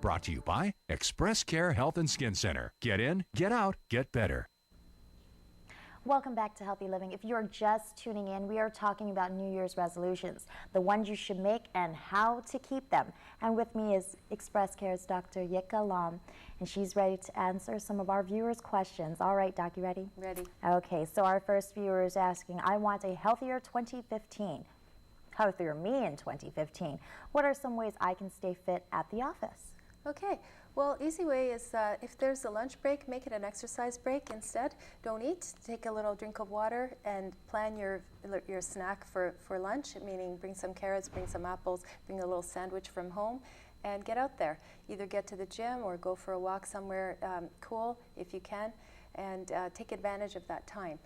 Brought to you by ExpressCare Health and Skin Center. Get in, get out, get better. Welcome back to Healthy Living. If you're just tuning in, we are talking about New Year's resolutions, the ones you should make and how to keep them. And with me is ExpressCare's Dr. Jitka Lom, and she's ready to answer some of our viewers' questions. All right, Doc, you ready? Ready. Okay, so our first viewer is asking, I want a healthier 2015. Healthier me in 2015. What are some ways I can stay fit at the office? Okay, well, easy way is if there's a lunch break, make it an exercise break instead. Don't eat, take a little drink of water and plan your snack for lunch, meaning bring some carrots, bring some apples, bring a little sandwich from home and get out there. Either get to the gym or go for a walk somewhere cool if you can, and take advantage of that time.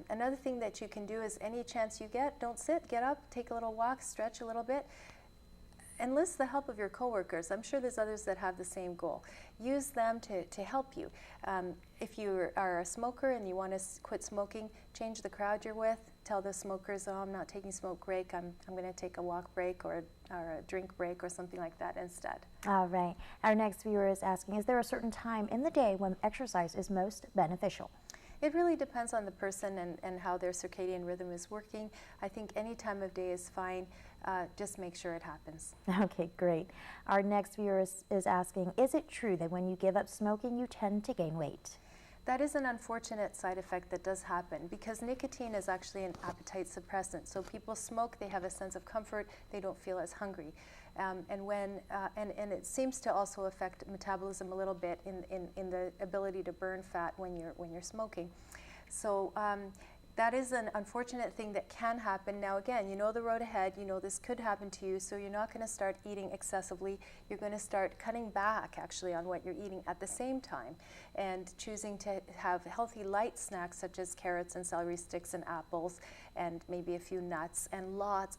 Another thing that you can do is any chance you get, don't sit, get up, take a little walk, stretch a little bit. Enlist the help of your coworkers. I'm sure there's others that have the same goal. Use them to help you. If you are a smoker and you want to quit smoking, change the crowd you're with. Tell the smokers, oh, I'm not taking smoke break. I'm going to take a walk break or a drink break or something like that instead. All right. Our next viewer is asking, is there a certain time in the day when exercise is most beneficial? It really depends on the person and how their circadian rhythm is working. I think any time of day is fine. Just make sure it happens. Okay, great. Our next viewer is asking, is it true that when you give up smoking, you tend to gain weight? That is an unfortunate side effect that does happen because nicotine is actually an appetite suppressant. So people smoke, they have a sense of comfort, they don't feel as hungry. And it seems to also affect metabolism a little bit in the ability to burn fat when you're smoking. So that is an unfortunate thing that can happen. Now again, you know the road ahead, you know this could happen to you, so you're not going to start eating excessively. You're going to start cutting back actually on what you're eating at the same time and choosing to have healthy light snacks such as carrots and celery sticks and apples and maybe a few nuts and lots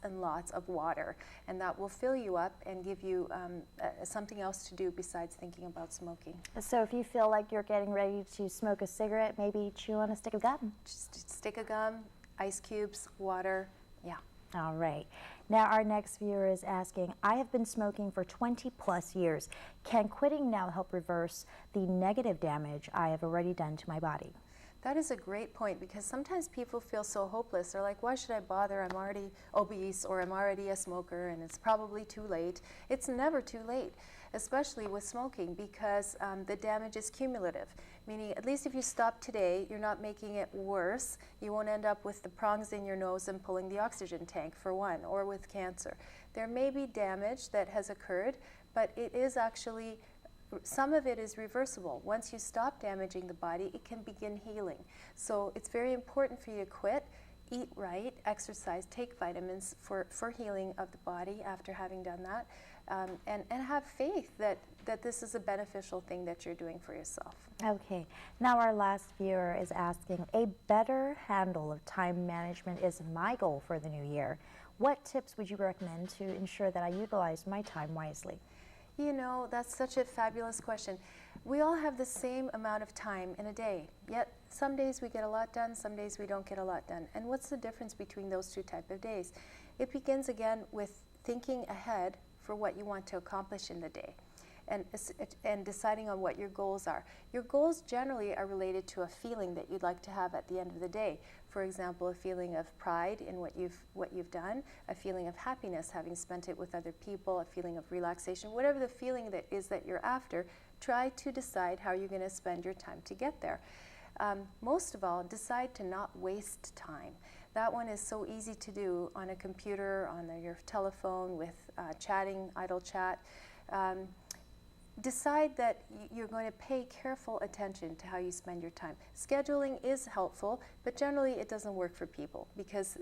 of water. And that will fill you up and give you something else to do besides thinking about smoking. So if you feel like you're getting ready to smoke a cigarette, maybe chew on a stick of gum. Just stick a gum, ice cubes, water, yeah. All right. Now our next viewer is asking, I have been smoking for 20 plus years. Can quitting now help reverse the negative damage I have already done to my body? That is a great point because sometimes people feel so hopeless. They're like, why should I bother? I'm already obese or I'm already a smoker and it's probably too late. It's never too late, especially with smoking because the damage is cumulative. Meaning, at least if you stop today, you're not making it worse. You won't end up with the prongs in your nose and pulling the oxygen tank, for one, or with cancer. There may be damage that has occurred, but it is actually, some of it is reversible. Once you stop damaging the body, it can begin healing. So it's very important for you to quit, eat right, exercise, take vitamins for healing of the body after having done that, and have faith that this is a beneficial thing that you're doing for yourself. Okay. Now our last viewer is asking, a better handle of time management is my goal for the new year. What tips would you recommend to ensure that I utilize my time wisely? You know, that's such a fabulous question. We all have the same amount of time in a day, yet some days we get a lot done, some days we don't get a lot done. And what's the difference between those two types of days? It begins again with thinking ahead for what you want to accomplish in the day and deciding on what your goals are. Your goals generally are related to a feeling that you'd like to have at the end of the day. For example, a feeling of pride in what you've done, a feeling of happiness having spent it with other people, a feeling of relaxation, whatever the feeling that is that you're after, try to decide how you're going to spend your time to get there. Most of all, decide to not waste time. That one is so easy to do on a computer, on your telephone, with chatting, idle chat. Decide that you're going to pay careful attention to how you spend your time. Scheduling is helpful, but generally it doesn't work for people because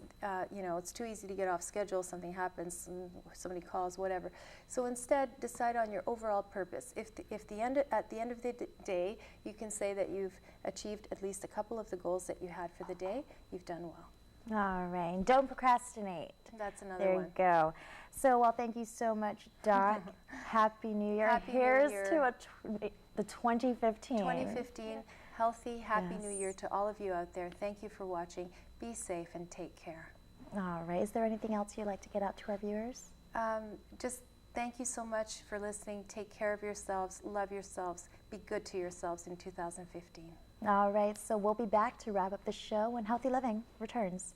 you know, it's too easy to get off schedule, something happens, somebody calls, whatever. So instead, decide on your overall purpose. If at the end of the day, you can say that you've achieved at least a couple of the goals that you had for the day, you've done well. All right. Don't procrastinate. That's another one. There you go. So, well, thank you so much, Doc. Happy New Year. Happy Here's New Year. To the 2015. 2015, healthy, happy Yes. New Year to all of you out there. Thank you for watching. Be safe and take care. All right. Is there anything else you'd like to get out to our viewers? Just Thank you so much for listening. Take care of yourselves, love yourselves, be good to yourselves in 2015. All right, so we'll be back to wrap up the show when Healthy Living returns.